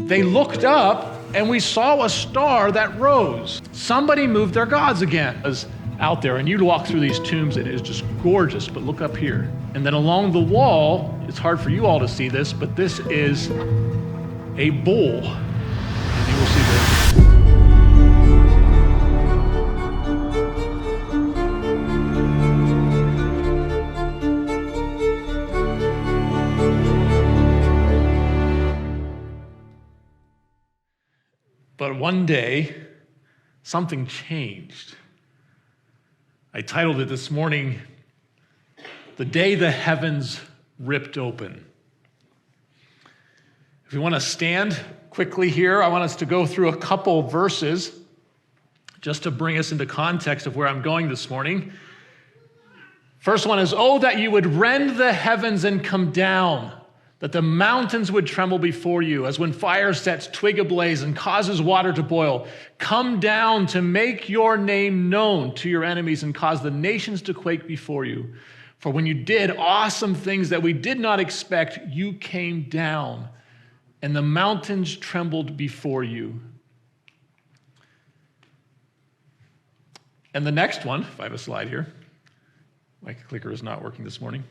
They looked up and we saw a star that rose. Somebody moved their gods again. It was out there, and you walk through these tombs and it is just gorgeous, but look up here. And then along the wall, it's hard for you all to see this, but this is a bull. And you will see this. But one day, something changed. I titled it this morning, "The Day the Heavens Ripped Open." If you want to stand quickly here, I want us to go through a couple verses just to bring us into context of where I'm going this morning. First one is, "Oh, that you would rend the heavens and come down, that the mountains would tremble before you, as when fire sets twig ablaze and causes water to boil. Come down to make your name known to your enemies and cause the nations to quake before you. For when you did awesome things that we did not expect, you came down, and the mountains trembled before you." And the next one, if I have a slide here, my clicker is not working this morning.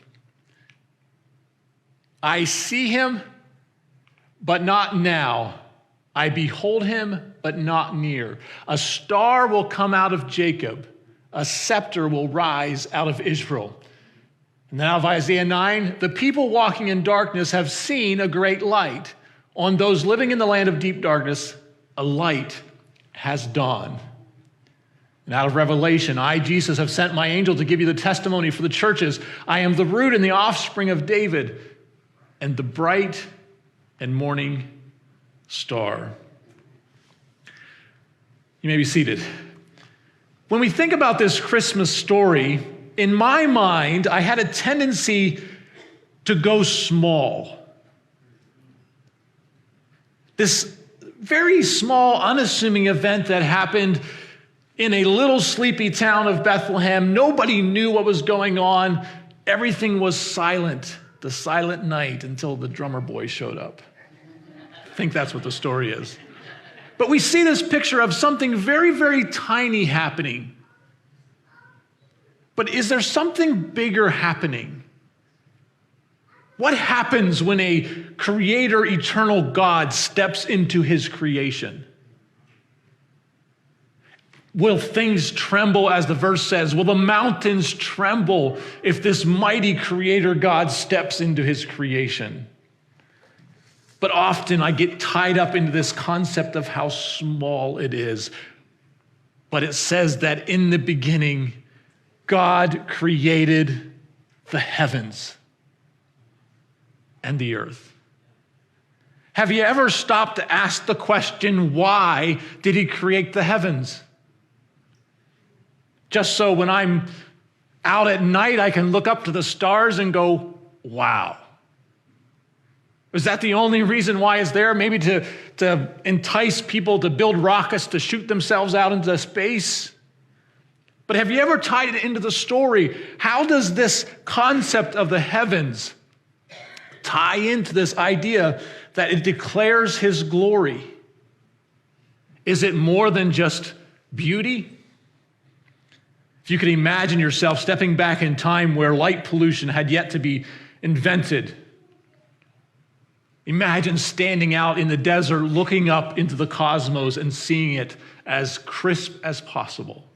"I see him, but not now. I behold him, but not near. A star will come out of Jacob. A scepter will rise out of Israel." And then out of Isaiah 9, "The people walking in darkness have seen a great light. On those living in the land of deep darkness, a light has dawned." And out of Revelation, "I, Jesus, have sent my angel to give you the testimony for the churches. I am the root and the offspring of David, and the bright and morning star." You may be seated. When we think about this Christmas story, in my mind, I had a tendency to go small. This very small, unassuming event that happened in a little sleepy town of Bethlehem. Nobody knew what was going on. Everything was silent. The silent night until the drummer boy showed up. I think that's what the story is. But we see this picture of something very, very tiny happening. But is there something bigger happening? What happens when a creator, eternal God steps into his creation? Will things tremble, as the verse says? Will the mountains tremble if this mighty creator God steps into his creation? But often I get tied up into this concept of how small it is. But it says that in the beginning, God created the heavens and the earth. Have you ever stopped to ask the question, why did he create the heavens? Just so when I'm out at night, I can look up to the stars and go, wow. Is that the only reason why it's there? Maybe to entice people to build rockets to shoot themselves out into space? But have you ever tied it into the story? How does this concept of the heavens tie into this idea that it declares his glory? Is it more than just beauty? If you could imagine yourself stepping back in time where light pollution had yet to be invented. Imagine standing out in the desert, looking up into the cosmos and seeing it as crisp as possible.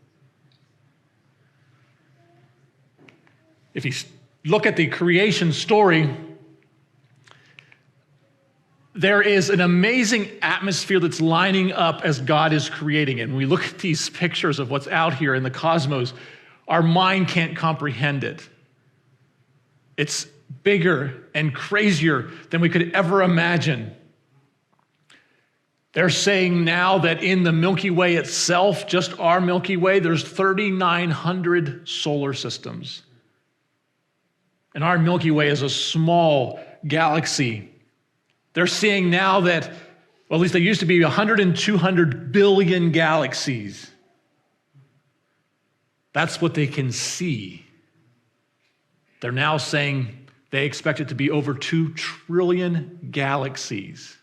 If you look at the creation story, there is an amazing atmosphere that's lining up as God is creating it. When we look at these pictures of what's out here in the cosmos, our mind can't comprehend it. It's bigger and crazier than we could ever imagine. They're saying now that in the Milky Way itself, just our Milky Way, there's 3,900 solar systems. And our Milky Way is a small galaxy. They're seeing now that, well, at least there used to be 100 and 200 billion galaxies. That's what they can see. They're now saying they expect it to be over 2 trillion galaxies.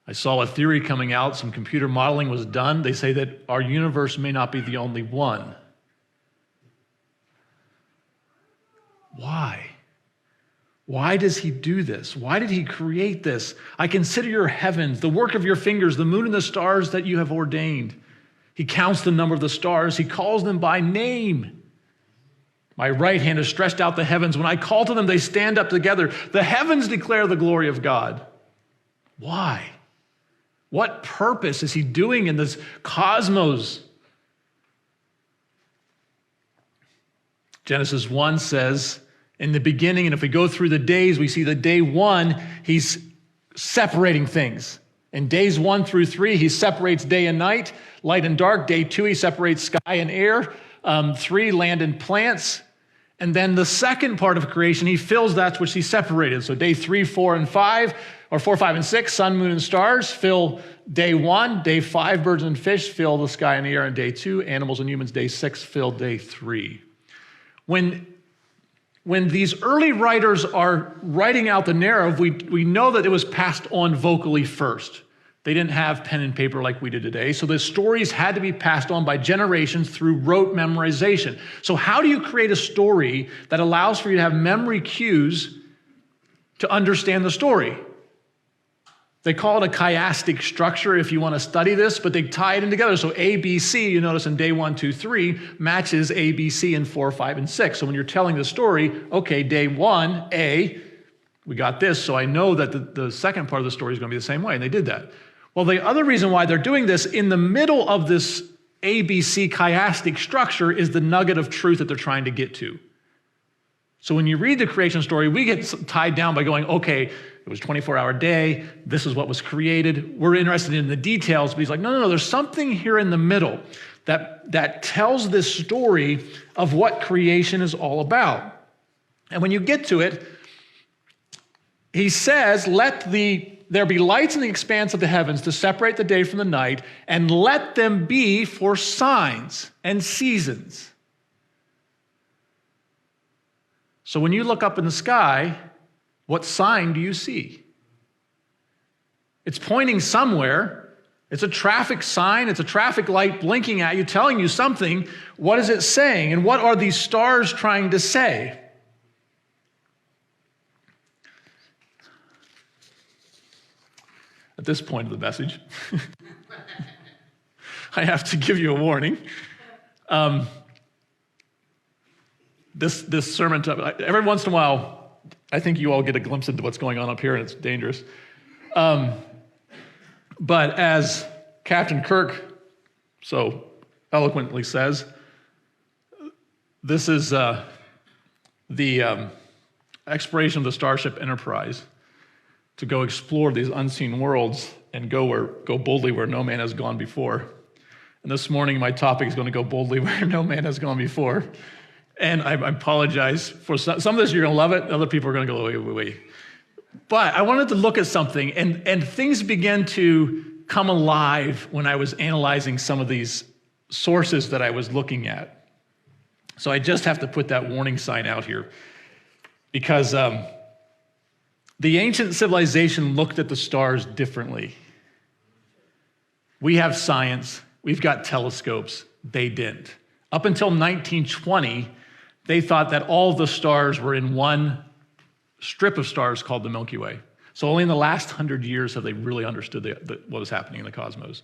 I saw a theory coming out, some computer modeling was done. They say that our universe may not be the only one. Why? Why does he do this? Why did he create this? I consider your heavens, the work of your fingers, the moon and the stars that you have ordained. He counts the number of the stars. He calls them by name. My right hand has stretched out the heavens. When I call to them, they stand up together. The heavens declare the glory of God. Why? What purpose is he doing in this cosmos? Genesis 1 says, in the beginning, and if we go through the days, we see that day 1, he's separating things. In days 1 through 3, he separates day and night, light and dark. Day 2, he separates sky and air. 3, land and plants. And then the second part of creation, he fills that which he separated. So day 3, 4, and 5, or 4, 5, and 6, sun, moon, and stars fill day 1. Day 5, birds and fish fill the sky and the air. And day 2, animals and humans. Day 6, fill day 3. When these early writers are writing out the narrative, we know that it was passed on vocally first. They didn't have pen and paper like we do today, so the stories had to be passed on by generations through rote memorization. So how do you create a story that allows for you to have memory cues to understand the story? They call it a chiastic structure if you want to study this, but they tie it in together. So A, B, C, you notice in day 1, 2, 3, matches A, B, C in 4, 5, and 6. So when you're telling the story, okay, day 1, A, we got this, so I know that the second part of the story is going to be the same way, and they did that. Well, the other reason why they're doing this, in the middle of this ABC chiastic structure is the nugget of truth that they're trying to get to. So when you read the creation story, we get tied down by going, okay, it was a 24-hour day, this is what was created. We're interested in the details, but he's like, no, there's something here in the middle that tells this story of what creation is all about. And when you get to it, he says, let there be lights in the expanse of the heavens to separate the day from the night, and let them be for signs and seasons. So when you look up in the sky, what sign do you see? It's pointing somewhere. It's a traffic sign. It's a traffic light blinking at you, telling you something. What is it saying? And what are these stars trying to say? At this point of the message, I have to give you a warning. This sermon, every once in a while, I think you all get a glimpse into what's going on up here, and it's dangerous. But as Captain Kirk so eloquently says, this is the exploration of the Starship Enterprise to go explore these unseen worlds and go boldly where no man has gone before. And this morning, my topic is going to go boldly where no man has gone before. And I apologize for some of this, you're going to love it. Other people are going to go, wait. But I wanted to look at something, and things began to come alive when I was analyzing some of these sources that I was looking at. So I just have to put that warning sign out here, because the ancient civilization looked at the stars differently. We have science. We've got telescopes. They didn't. Up until 1920, they thought that all the stars were in one strip of stars called the Milky Way. So only in the last 100 years have they really understood what was happening in the cosmos.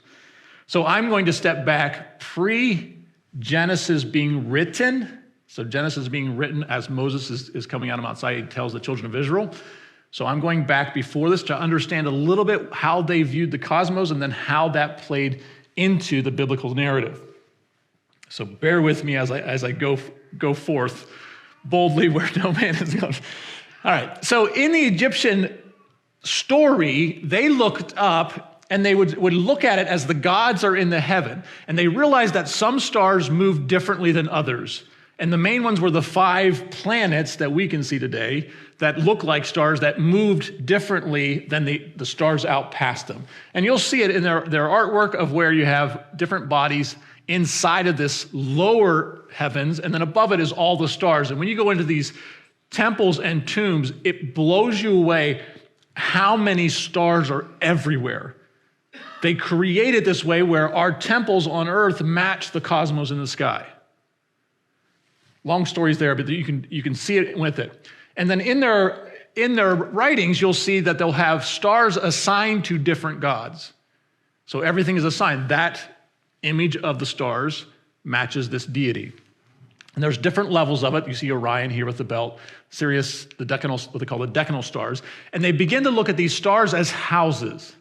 So I'm going to step back pre-Genesis being written. So Genesis being written as Moses is coming out of Mount Sinai, he tells the children of Israel. So I'm going back before this to understand a little bit how they viewed the cosmos and then how that played into the biblical narrative. So bear with me as I go forth boldly where no man has gone. All right, so in the Egyptian story, they looked up and they would look at it as the gods are in the heaven. And they realized that some stars moved differently than others. And the main ones were the 5 planets that we can see today that look like stars that moved differently than the stars out past them. And you'll see it in their artwork of where you have different bodies inside of this lower heavens, and then above it is all the stars. And when you go into these temples and tombs, it blows you away how many stars are everywhere. They create it this way where our temples on earth match the cosmos in the sky. Long stories there, but you can see it with it. And then in their writings, you'll see that they'll have stars assigned to different gods. So everything is assigned. That image of the stars matches this deity. And there's different levels of it. You see Orion here with the belt, Sirius, the decanal, what they call the decanal stars. And they begin to look at these stars as houses.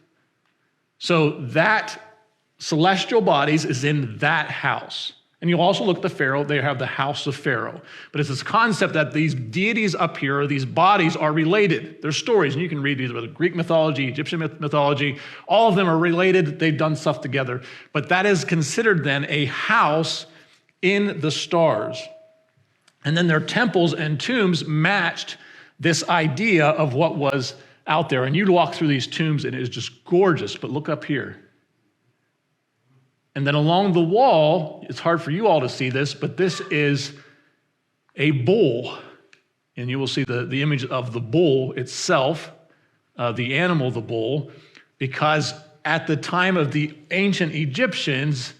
So that celestial bodies is in that house. And you also look at the Pharaoh, they have the house of Pharaoh. But it's this concept that these deities up here, these bodies are related. There's stories, and you can read these about Greek mythology, Egyptian mythology. All of them are related. They've done stuff together. But that is considered then a house in the stars. And then their temples and tombs matched this idea of what was out there. And you'd walk through these tombs, and it is just gorgeous. But look up here. And then along the wall, it's hard for you all to see this, but this is a bull. And you will see the image of the bull itself, the animal, the bull, because at the time of the ancient Egyptians,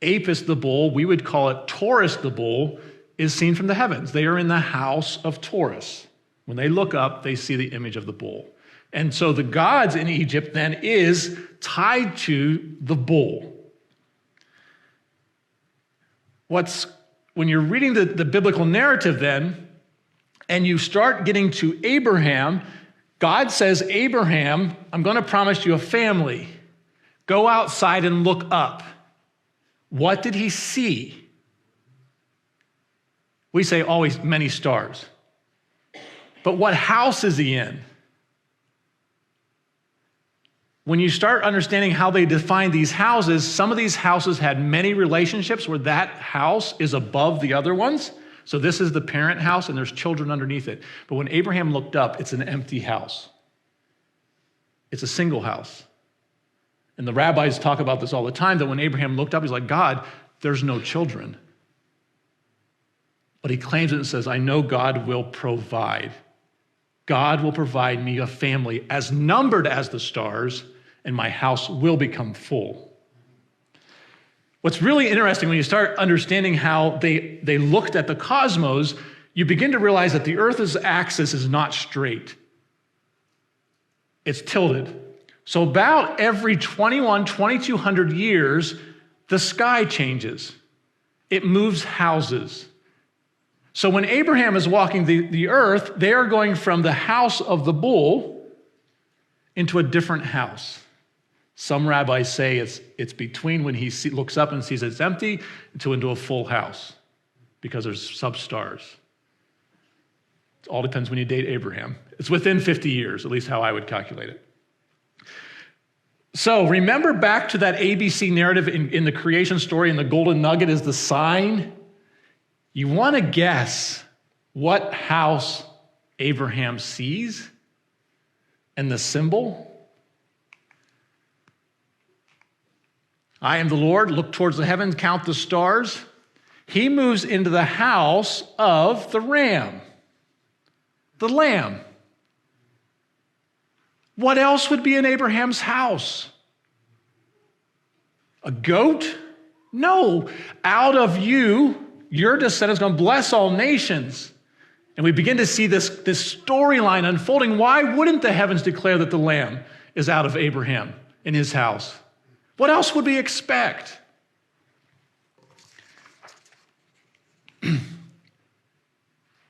Apis the bull, we would call it Taurus the bull, is seen from the heavens. They are in the house of Taurus. When they look up, they see the image of the bull. And so the gods in Egypt then is tied to the bull. When you're reading the biblical narrative then, and you start getting to Abraham, God says, Abraham, I'm going to promise you a family. Go outside and look up. What did he see? We say always many stars. But what house is he in? When you start understanding how they define these houses, some of these houses had many relationships where that house is above the other ones. So this is the parent house, and there's children underneath it. But when Abraham looked up, it's an empty house. It's a single house. And the rabbis talk about this all the time, that when Abraham looked up, he's like, God, there's no children. But he claims it and says, I know God will provide. God will provide me a family as numbered as the stars, and my house will become full. What's really interesting when you start understanding how they looked at the cosmos, you begin to realize that the Earth's axis is not straight. It's tilted. So about every 2,200 years, the sky changes. It moves houses. So when Abraham is walking the earth, they are going from the house of the bull into a different house. Some rabbis say it's between when he looks up and sees it's empty into a full house, because there's sub-stars. It all depends when you date Abraham. It's within 50 years, at least how I would calculate it. So remember back to that ABC narrative in the creation story, and the golden nugget is the sign. You want to guess what house Abraham sees and the symbol? I am the Lord, look towards the heavens, count the stars. He moves into the house of the ram, the lamb. What else would be in Abraham's house? A goat? No. Out of you, your descendants are going to bless all nations. And we begin to see this storyline unfolding. Why wouldn't the heavens declare that the lamb is out of Abraham in his house? What else would we expect?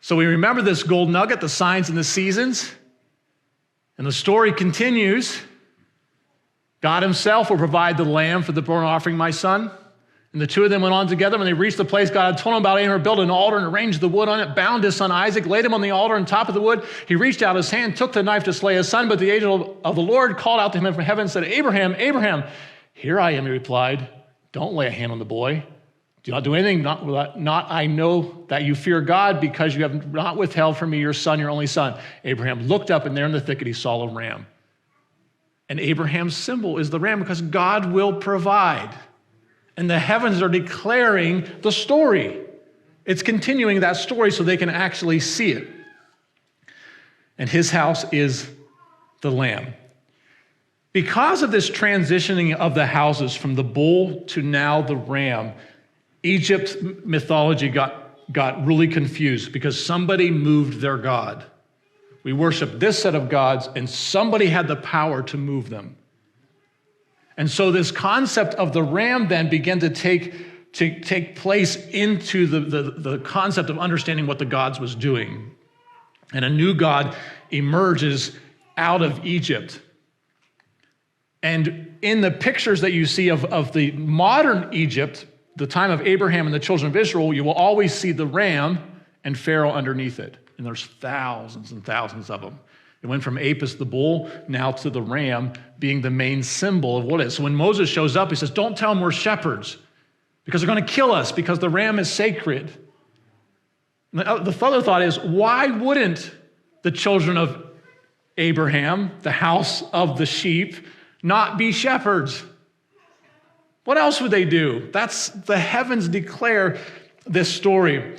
So we remember this gold nugget, the signs and the seasons. And the story continues. God himself will provide the lamb for the burnt offering, my son. And the two of them went on together. When they reached the place God had told them about, Abraham built an altar and arranged the wood on it, bound his son Isaac, laid him on the altar on top of the wood. He reached out his hand, took the knife to slay his son, but the angel of the Lord called out to him from heaven and said, Abraham, Abraham. Here I am, he replied. Don't lay a hand on the boy. Do not do anything, not I know that you fear God, because you have not withheld from me your son, your only son. Abraham looked up, and there in the thicket he saw a ram. And Abraham's symbol is the ram, because God will provide. And the heavens are declaring the story. It's continuing that story so they can actually see it. And his house is the lamb. Because of this transitioning of the houses from the bull to now the ram, Egypt's mythology got really confused because somebody moved their god. We worship this set of gods, and somebody had the power to move them. And so this concept of the ram then began to take place into the concept of understanding what the gods was doing. And a new god emerges out of Egypt. And in the pictures that you see of the modern Egypt, the time of Abraham and the children of Israel, you will always see the ram and Pharaoh underneath it. And there's thousands and thousands of them. It went from Apis the bull now to the ram being the main symbol of what it is. So when Moses shows up, he says, don't tell them we're shepherds because they're going to kill us because the ram is sacred. And the other thought is, why wouldn't the children of Abraham, the house of the sheep, not be shepherds? What else would they do? That's the heavens declare this story.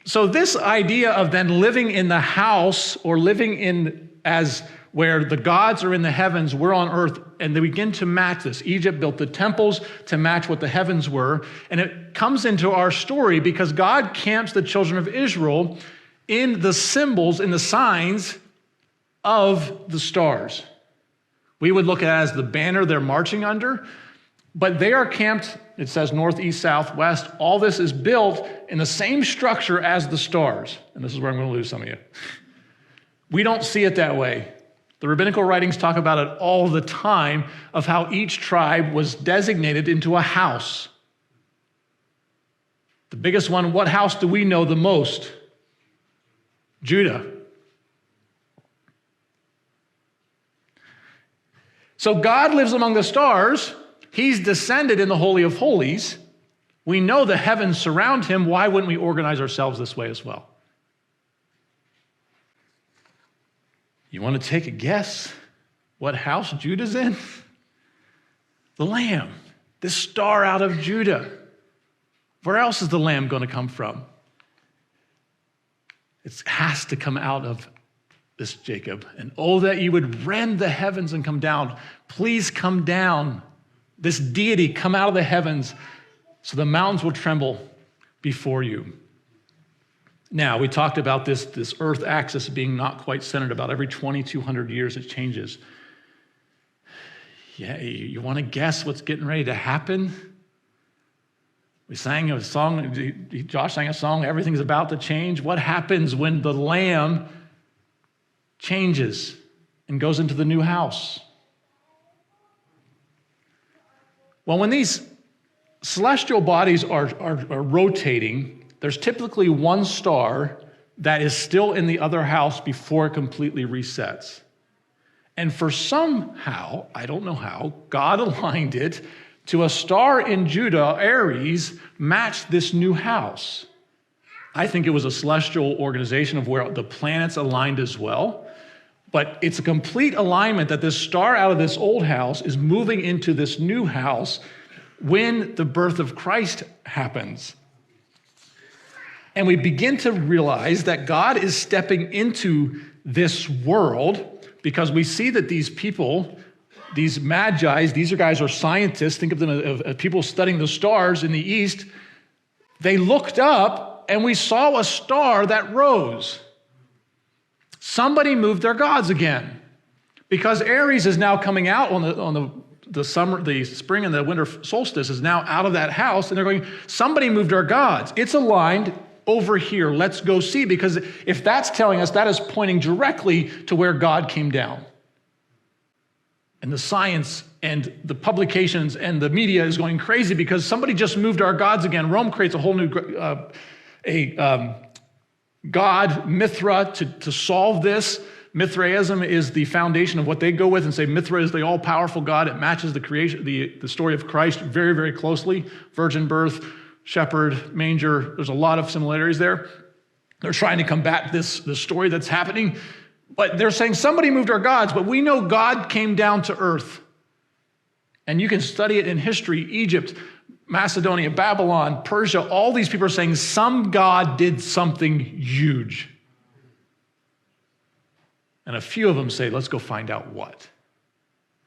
So this idea of then living in the house or living in as where the gods are in the heavens, we're on earth, and they begin to match this. Egypt built the temples to match what the heavens were, and it comes into our story because God camps the children of Israel in the symbols, in the signs of the stars. We would look at it as the banner they're marching under, but they are camped, it says north, east, south, west. All this is built in the same structure as the stars. And this is where I'm going to lose some of you. We don't see it that way. The rabbinical writings talk about it all the time of how each tribe was designated into a house. The biggest one, what house do we know the most? Judah. So God lives among the stars. He's descended in the Holy of Holies. We know the heavens surround him. Why wouldn't we organize ourselves this way as well? You want to take a guess what house Judah's in? The Lamb, this star out of Judah. Where else is the Lamb going to come from? It has to come out of this Jacob. And oh, that you would rend the heavens and come down. Please come down. This deity come out of the heavens so the mountains will tremble before you. Now, we talked about this earth axis being not quite centered. About every 2,200 years it changes. Yeah, you want to guess what's getting ready to happen? We sang a song, Josh sang a song, everything's about to change. What happens when the Lamb changes and goes into the new house? Well, when these celestial bodies are rotating, there's typically one star that is still in the other house before it completely resets. And for somehow, I don't know how, God aligned it to a star in Judah, Aries, matched this new house. I think it was a celestial organization of where the planets aligned as well. But it's a complete alignment that this star out of this old house is moving into this new house when the birth of Christ happens. And we begin to realize that God is stepping into this world because we see that these people, these magi, these guys are scientists, think of them as people studying the stars in the east. They looked up and we saw a star that rose. Somebody moved their gods again because Aries is now coming out on the summer, the spring and the winter solstice is now out of that house, and they're going, somebody moved our gods. It's aligned over here. Let's go see, because if that's telling us, that is pointing directly to where God came down. And the science and the publications and the media is going crazy because somebody just moved our gods again. Rome creates a whole new god, Mithra, to solve this. Mithraism is the foundation of what they go with and say Mithra is the all-powerful God. It matches the creation, the story of Christ very, very closely. Virgin birth, shepherd, manger. There's a lot of similarities there. They're trying to combat this story that's happening. But they're saying somebody moved our gods, but we know God came down to earth. And you can study it in history. Egypt, Macedonia, Babylon, Persia, all these people are saying some God did something huge. And a few of them say, let's go find out what.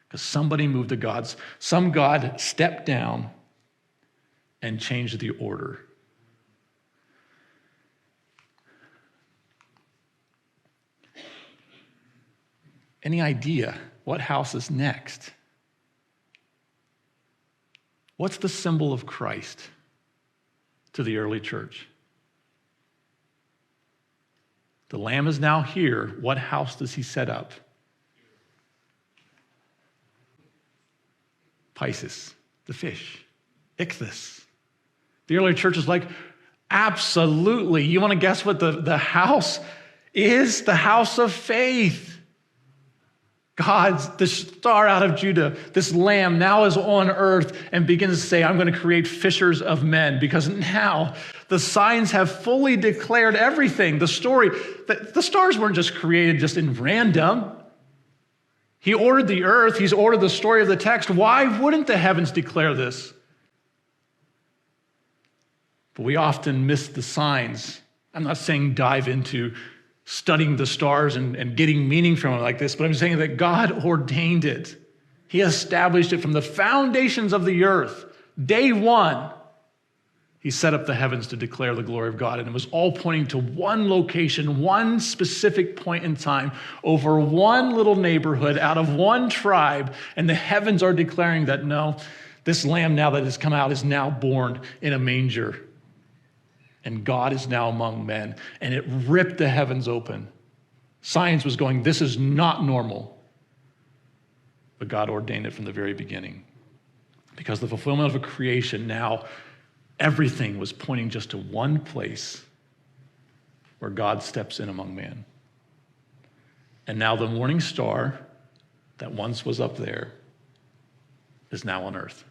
Because somebody moved the gods. Some God stepped down and changed the order. Any idea what house is next? What's the symbol of Christ to the early church? The Lamb is now here. What house does he set up? Pisces, the fish. Ichthus. The early church is like, absolutely. You want to guess what the house is? The house of faith. God's, the star out of Judah, this lamb now is on earth and begins to say, I'm going to create fishers of men, because now the signs have fully declared everything. The story, the stars weren't just created just in random. He ordered the earth. He's ordered the story of the text. Why wouldn't the heavens declare this? But we often miss the signs. I'm not saying dive into studying the stars and getting meaning from it like this, but I'm saying that God ordained it. He established it from the foundations of the earth. Day one, he set up the heavens to declare the glory of God, and it was all pointing to one location, one specific point in time, over one little neighborhood, out of one tribe, and the heavens are declaring that no, this lamb now that has come out is now born in a manger. And God is now among men. And it ripped the heavens open. Science was going, this is not normal. But God ordained it from the very beginning. Because the fulfillment of a creation, now everything was pointing just to one place where God steps in among man. And now the morning star that once was up there is now on earth.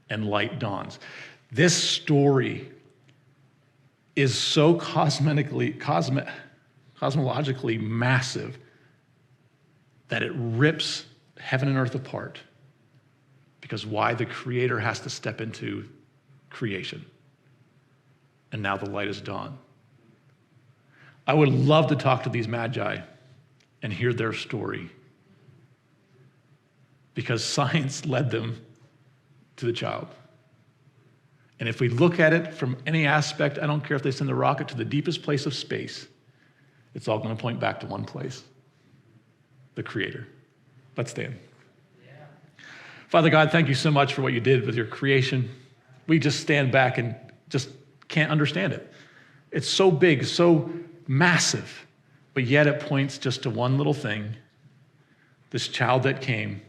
And light dawns. This story is so cosmologically massive that it rips heaven and earth apart. Because why? The Creator has to step into creation. And now the light is dawn. I would love to talk to these magi and hear their story, because science led them to the child. And if we look at it from any aspect, I don't care if they send a rocket to the deepest place of space, it's all going to point back to one place, the Creator. Let's stand. Father God, thank you so much for what you did with your creation. We just stand back and just can't understand it. It's so big, so massive, but yet it points just to one little thing, this child that came,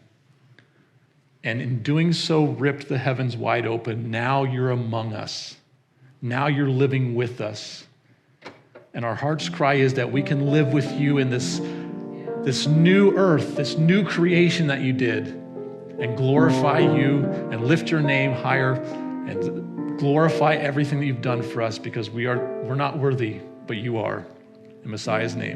and in doing so ripped the heavens wide open. Now you're among us. Now you're living with us. And our heart's cry is that we can live with you in this new earth, this new creation that you did, and glorify you and lift your name higher and glorify everything that you've done for us, because we're not worthy, but you are. In Messiah's name.